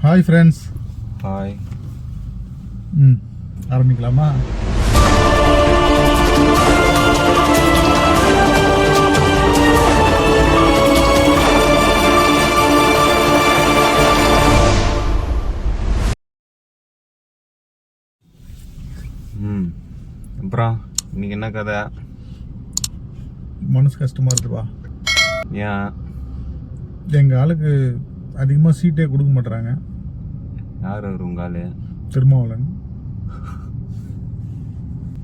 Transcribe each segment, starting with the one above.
Hi friends. Hi. ஆரம்பிக்கலாமா? அப்புறம் இன்னைக்கு என்ன கதை? மனசு கஷ்டமா இருக்குப்பா. ஏன்? எங்கள் ஆளுக்கு அதிகமாக சீட்டே கொடுக்க மாட்டுறாங்க. யார் அவர் உங்க ஆளு? திருமாவளவன்.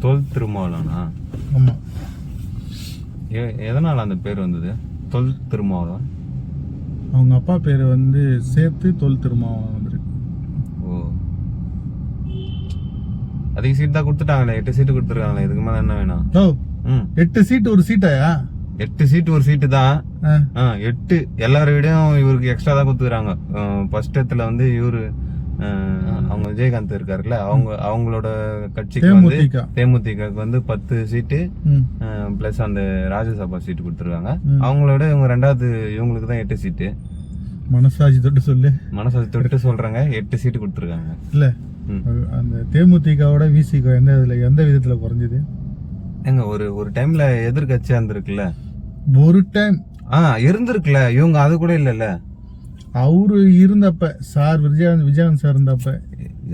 தொல் திருமாவளவனா? ஆமாம். எதனால் அந்த பேர் வந்தது தொல் திருமாவளவன்? அவங்க அப்பா பேர் வந்து சேர்த்து தொல் திருமாவளவன் வந்துருக்கு. ஓ, அதிக சீட் தான் கொடுத்துட்டாங்களே, 8 சீட்டு கொடுத்துருக்காங்களே, இதுக்கு மேலே என்ன வேணும்? ஓ, 8 சீட்டு ஒரு சீட்டாயா? 8 சீட்டு ஒரு சீட்டு தான். 8 எல்லார விடையும் இவருக்கு எக்ஸ்ட்ரா தான் கொடுத்துக்கிறாங்க. ஃபர்ஸ்ட் இடத்துல வந்து இவரு அவங்க விஜயகாந்த் இருக்காருல்ல, அவங்களோட கட்சிக்கு வந்து தேமுதிகக்கு வந்து 10 சீட்டு பிளஸ் அந்த ராஜ்யசபா சீட்டு கொடுத்துருக்காங்க. அவங்களோட இவங்க ரெண்டாவது, இவங்களுக்கு தான் 8 சீட்டு. மனசாட்சி தொட்டு சொல்லு. மனசாட்சி தொட்டு சொல்றாங்க, 8 சீட்டு கொடுத்துருக்காங்க. இல்ல அந்த தேமுதிகவோட விசிக எந்த விதத்துல குறைஞ்சது? எங்க ஒரு டைம்ல எதிர்கட்சியா இருந்திருக்குல்ல, ஒரு டைம் இருந்திருக்குல்ல, இவங்க அது கூட இல்லல்ல. அவரு இருந்தப்ப சார் விஜயகாந்த் சார் இருந்தப்ப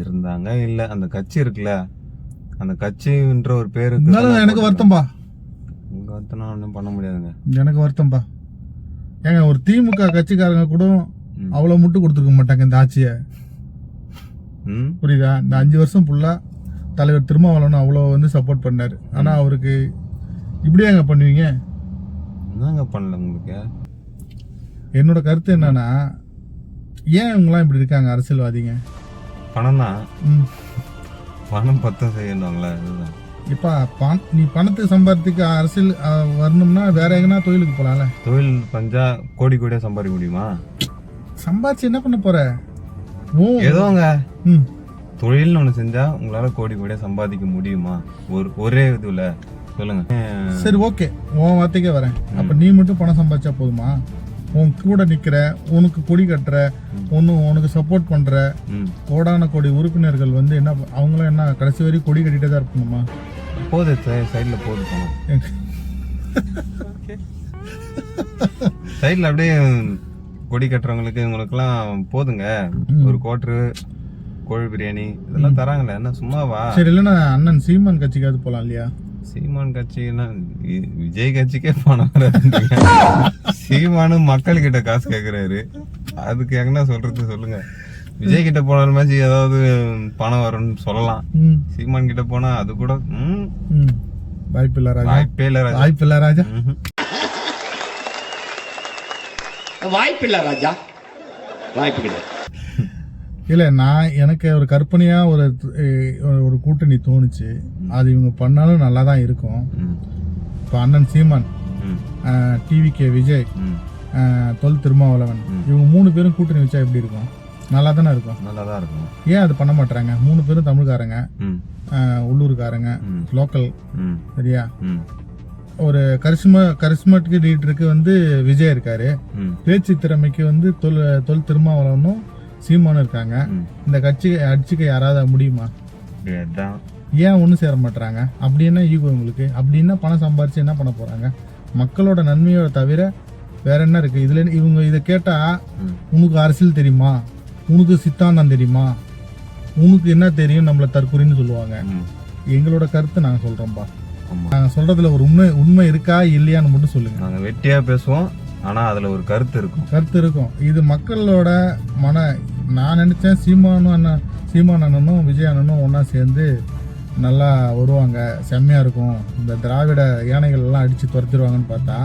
இருந்தாங்க. இல்ல அந்த கட்சி இருக்குல்ல, அந்த கட்சின்ற ஒரு பேரு எனக்கு வருத்தம்பா. உங்க வருத்தம் ஒன்றும் பண்ண முடியாதுங்க. எனக்கு வருத்தம்பா. ஏங்க ஒரு திமுக கட்சிக்காரங்க கூட அவ்வளவு முட்டு கொடுத்துருக்க மாட்டாங்க இந்த ஆட்சியை. புரியுதா? இந்த 5 வருஷம் ஃபுல்லா தலைவர் திருமாவளவன் அவ்வளோ வந்து சப்போர்ட் பண்ணாரு. ஆனா அவருக்கு இப்படியாங்க பண்ணுவீங்க? என்னங்க பண்ணல உங்களுக்கு? என்னோட கருத்து என்னன்னா, ஏன் இவங்கெல்லாம் இப்படி இருக்காங்க அரசியல்வாதிங்க? பணம் தான். பணம் பத்தம் செய்யணுங்களா? இதுதான். இப்ப நீ பணத்துக்கு சம்பாதிக்க அரசியல் வரணும்னா வேற எங்கன்னா தொழிலுக்கு போலாம்ல. தொழில் பஞ்சா கோடி கோடியா சம்பாதிக்க முடியுமா? சம்பாதிச்சு என்ன பண்ண போற? ஏதோங்க தொழில்னு ஒண்ணு செஞ்சா உங்களால கோடி கோடியா சம்பாதிக்க முடியுமா? ஒரே இதுல சொல்லுங்க. சரி, ஓகே, உன் வார்த்தைக்கே வரேன். அப்ப நீ மட்டும் பணம் சம்பாதிச்சா போதுமா? உன் கூட நிக்கிற, உனக்கு கொடி கட்டுற, உனக்கு சப்போர்ட் பண்ற கோடான கோடி உறுப்பினர்கள் வந்து என்ன, அவங்களும் என்ன கடைசி வரைக்கும் கொடி கட்டிட்டே தான் இருக்கணுமா? போது சைட்ல போது போனோம். சைட்ல அப்படியே கொடி கட்டுறவங்களுக்கு இவங்களுக்குலாம் போதுங்க. ஒரு கோட்ரு, கோழி பிரியாணி இதெல்லாம் தராங்களே, என்ன சும்மாவா? சரி, இல்லைன்னா அண்ணன் சீமான் கட்சிக்காவது போலாம் இல்லையா? சீமான் கட்சின்னா விஜய் கட்சிக்கே பணம் வராது. சீமானு மக்கள் கிட்ட காசு கேக்குறாரு, அதுக்கு என்ன சொல்றது சொல்லுங்க? விஜய் கிட்ட போனாலுமாச்சு ஏதாவது பணம் வரும்னு சொல்லலாம். சீமான் கிட்ட போனா அது கூட வாய்ப்பில்ல ராஜா. வாய்ப்பில்ல ராஜா. வாய்ப்பில்ல ராஜா. வாய்ப்பு கிடையாது. இல்ல, எனக்கு ஒரு கற்பனையா ஒரு கூட்டணி தோணுச்சு. அது இவங்க பண்ணாலும் நல்லா தான் இருக்கும். இப்போ அண்ணன் சீமான், டிவிகே விஜய், தொல் திருமாவளவன், இவங்க 3 பேரும் கூட்டணி வச்சா எப்படி இருக்கும்? நல்லா தானே இருக்கும். நல்லா தான் இருக்கும். ஏன் அது பண்ண மாட்டாங்க? 3 பேரும் தமிழ்காரங்க, உள்ளூர்காரங்க, லோக்கல். சரியா? ஒரு கரிஸ்மாட்டிக் லீடருக்கு வந்து விஜய் இருக்காரு. பேச்சு திறமைக்கு வந்து தொல் திருமாவளவனும் சீமானும் இருக்காங்க. இந்த கட்சி அடிச்சுக்க யாராவது முடியுமா? ஏன் ஒன்றும் சேர மாட்டாங்க? அப்படி என்ன ஈகோ உங்களுக்கு? அப்படின்னா பணம் சம்பாரிச்சு என்ன பண்ண போறாங்க? மக்களோட நன்மையோட தவிர வேற என்ன இருக்கு இதுல? இவங்க இதை கேட்டா, உனக்கு அரசியல் தெரியுமா, உனக்கு சித்தாந்தம் தெரியுமா, உனக்கு என்ன தெரியும், நம்மள தற்கொலைன்னு சொல்லுவாங்க. எங்களோட கருத்து நாங்க சொல்றோம்பா. நாங்க சொல்றதுல ஒரு உண்மை இருக்கா இல்லையான்னு மட்டும் சொல்லுங்க. நாங்க வெட்டியா பேசுவோம், ஆனா அதுல ஒரு கருத்து இருக்கும். இது மக்களோட நான் நினைச்சேன் சீமான் அண்ணனும் விஜய் அண்ணனும் ஒன்னா சேர்ந்து நல்லா வருவாங்க, செம்மையா இருக்கும், இந்த திராவிட யானைகள் எல்லாம் அடிச்சு துரத்திடுவாங்கன்னு பார்த்தா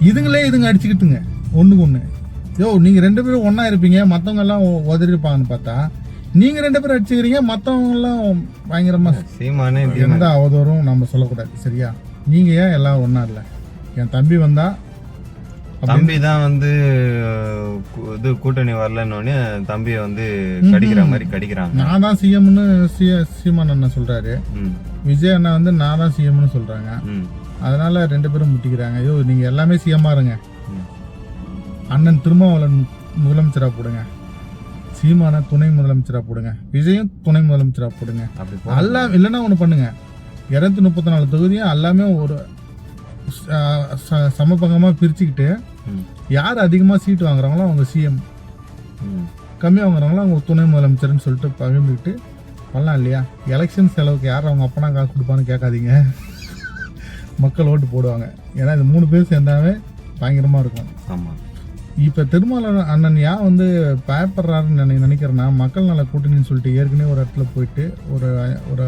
இதுங்க அடிச்சுக்கிட்டுங்க ஒண்ணுக்கு ஒண்ணு. நீங்க 2 பேரும் ஒன்னா இருப்பீங்க, மத்தவங்க எல்லாம் உதறிருப்பாங்கன்னு பார்த்தா நீங்க 2 பேரும் அடிச்சுக்கிறீங்க, மத்தவங்க எல்லாம் பயங்கரமா. சீமானே எந்த அவதூறும் நம்ம சொல்லக்கூடாது, சரியா? நீங்க ஏன் எல்லாம் ஒன்னா இல்ல? என் தம்பி வந்தா, தம்பி தான் வந்து இது கூட்டணி வரலன்னு தம்பியை வந்து கடிக்கிற மாதிரி கடிக்கிறாங்க. நான் தான் சிஎம்னு சீமான் அண்ணா சொல்றாரு, விஜய் அண்ணா வந்து நான் தான் சிஎம்னு சொல்றாங்க. அதனால 2 பேரும் முட்டிக்கிறாங்க. ஐயோ, நீங்க எல்லாமே சிஎம்மா இருங்க, அண்ணன் திருமாவளவன் முதலமைச்சரா போடுங்க, சீமான துணை முதலமைச்சரா போடுங்க, விஜயும் துணை முதலமைச்சரா போடுங்க. அப்படி எல்லாம் இல்லைன்னா ஒன்று பண்ணுங்க, 234 தொகுதியும் எல்லாமே ஒரு சமபங்கமாக பிரிச்சுக்கிட்டு யார் அதிகமாக சீட்டு வாங்குறாங்களோ அவங்க சிஎம், கம்மியாக வாங்குறாங்களோ அவங்க துணை முதலமைச்சர்னு சொல்லிட்டு பகிர்ந்துக்கிட்டு பண்ணலாம் இல்லையா? எலெக்ஷன் செலவுக்கு யார் அவங்க அப்பனா காசு கொடுப்பான்னு கேட்காதீங்க, மக்கள் ஓட்டு போடுவாங்க. ஏன்னா இது 3 பேர் சேர்ந்தாவே பயங்கரமாக இருக்கும். ஆமாம். இப்போ திருமாவளவன் அண்ணன் ஏன் வந்து பயப்படுறாருன்னு நினைக்கிறேன்னா, மக்கள் நல கூட்டணின்னு சொல்லிட்டு ஏற்கனவே ஒரு இடத்துல போயிட்டு ஒரு ஒரு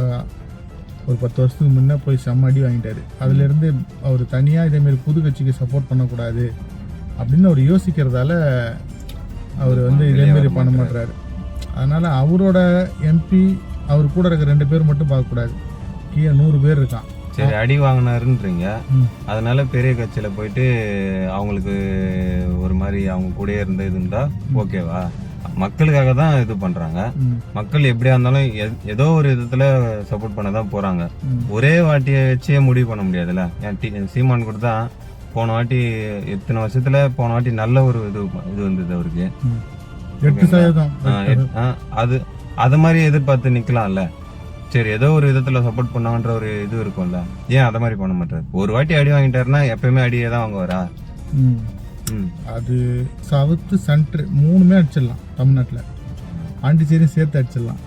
ஒரு 10 வருஷத்துக்கு முன்னே போய் செம்ம அடி வாங்கிட்டாரு. அதுலேருந்து அவர் தனியாக இதேமாரி புது கட்சிக்கு சப்போர்ட் பண்ணக்கூடாது அப்படின்னு அவர் யோசிக்கிறதால அவர் வந்து இதேமாரி பண்ண மாட்டுறாரு. அதனால் அவரோட எம்பி அவர் கூட இருக்க 2 பேர் மட்டும் பார்க்கக்கூடாது, கீழே 100 பேர் இருக்கான். சரி, அடி வாங்கினாருன்றீங்க, அதனால பெரிய கட்சியில் போயிட்டு அவங்களுக்கு ஒரு மாதிரி அவங்க கூட இருந்து இருந்தா ஓகேவா? மக்களுக்காக தான் இது பண்றாங்க. மக்கள் எப்படியா இருந்தாலும் ஏதோ ஒரு விதத்துல சப்போர்ட் பண்ண தான் போறாங்க. ஒரே வாட்டியை வச்சே முடிவு பண்ண முடியாதுல்ல. என் சீமான் கூட தான் போன வாட்டி இத்தனை வருஷத்துல போன வாட்டி நல்ல ஒரு இது வந்தது அவருக்கு. 8% அது மாதிரி எதிர்பார்த்து நிக்கலாம்ல. சரி, ஏதோ ஒரு விதத்துல சப்போர்ட் பண்ணாங்கன்ற ஒரு இது இருக்கும்ல, ஏன் அதை மாதிரி பண்ண மாட்டாரு? ஒரு வாட்டி அடி வாங்கிட்டாருன்னா எப்பயுமே அடியே தான் வாங்குவாரா? அது சவுத்து சென்ட்ரு 3மே அடிச்சிடலாம் தமிழ்நாட்டில், பாண்டிச்சேரியும் சேர்த்து அடிச்சிடலாம்.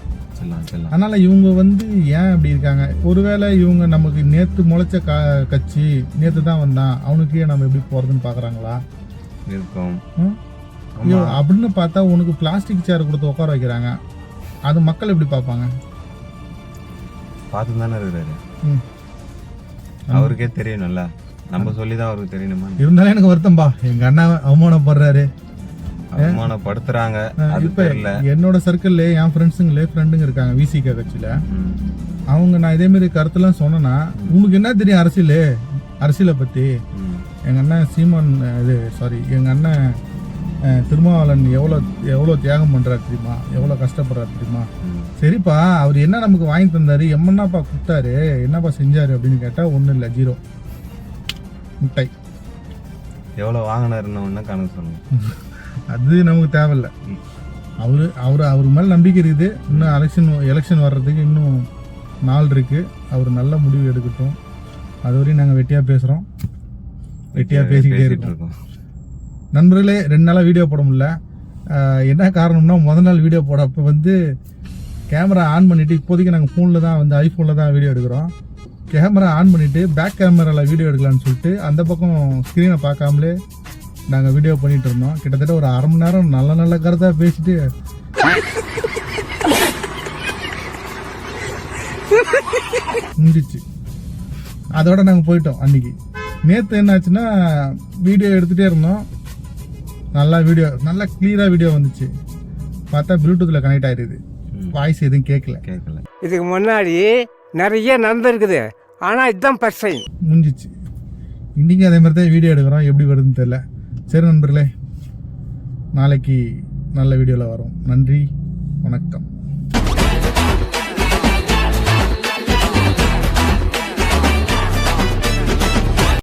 அதனால இவங்க வந்து ஏன் அப்படி இருக்காங்க? ஒருவேளை இவங்க நமக்கு நேற்று முளைச்ச கட்சி நேற்று தான் வந்தான், அவனுக்கே நம்ம எப்படி போறதுன்னு பாக்குறாங்களா இருக்கும் அப்படின்னு பார்த்தா உனக்கு பிளாஸ்டிக் சேர் கொடுத்து உட்கார வைக்கிறாங்க, அது மக்கள் எப்படி பார்ப்பாங்க? பார்த்து தானே இருக்கிறாரு, அவருக்கே தெரியணும்ல. நம்ம சொல்லிதான் அவருக்கு தெரியணுமா? இருந்தாலும் எனக்கு வருத்தம்பா, எங்க அண்ணா அவமானப்படுறாரு, அவமானப்படுத்துறாங்க. என்னோட சர்க்கிள்ல என் ஃப்ரெண்டுங்க இருக்காங்க விசிக கட்சியில. அவங்க நான் இதே மாதிரி கருத்துலாம் சொன்னேன்னா, உனக்கு என்ன தெரியும் அரசியலை பத்தி? எங்க அண்ணன் சீமான் எங்க அண்ணன் திருமாவளவன் எவ்வளோ தியாகம் பண்றாரு தெரியுமா, எவ்வளோ கஷ்டப்படுறாரு தெரியுமா? சரிப்பா, அவர் என்ன நமக்கு வாங்கி தந்தாரு, என்னப்பா கொடுத்தாரு, என்னப்பா செஞ்சாரு அப்படின்னு கேட்டா ஒன்றும் இல்லை, 0 மிட்டாய். எவ்வளோ வாங்கினாருன்னு கணக்கு சொல்லுங்க. அது நமக்கு தேவையில்ல. அவருக்கு மேலே நம்பிக்கை இருக்குது. இன்னும் எலெக்ஷன் வர்றதுக்கு இன்னும் நாள் இருக்கு. அவர் நல்ல முடிவு எடுக்கட்டும். அது வரையும் நாங்கள் வெட்டியாக பேசுகிறோம், வெட்டியாக பேசிக்கிட்டே இருக்கோம். நண்பர்களே, 2 நாளாக வீடியோ போட முடியல. என்ன காரணம்னா, முதல் நாள் வீடியோ போடப்போ வந்து கேமரா ஆன் பண்ணிவிட்டு, இப்போதைக்கு நாங்கள் ஃபோனில் தான் வந்து ஐஃபோனில் தான் வீடியோ எடுக்கிறோம். கேமரா ஆன் பண்ணிவிட்டு பேக் கேமராவில் வீடியோ எடுக்கலான்னு சொல்லிட்டு அந்த பக்கம் ஸ்க்ரீனை பார்க்காமலே நாங்கள் வீடியோ பண்ணிகிட்டு இருந்தோம். கிட்டத்தட்ட ஒரு 1/2 மணி நேரம் நல்ல கருத்தாக பேசிட்டு முடிஞ்சிச்சு. அதோட நாங்கள் போயிட்டோம். அன்னைக்கு நேற்று என்ன ஆச்சுன்னா, வீடியோ எடுத்துகிட்டே இருந்தோம். நல்லா கிளியராக வீடியோ வந்துச்சு. பார்த்தா ப்ளூடூத்தில் கனெக்ட் ஆகிடுது, வாய்ஸ் எதுவும் கேட்கல. இதுக்கு முன்னாடி நிறைய நடந்திருக்குது, ஆனால் இதுதான் பிரச்சனை. முடிஞ்சிச்சு. இன்றைக்கி அதே மாதிரி தான் வீடியோ எடுக்கிறோம், எப்படி வருதுன்னு தெரியல. சரி நண்பர்களே, நாளைக்கு நல்ல வீடியோவில் வரும். நன்றி, வணக்கம்.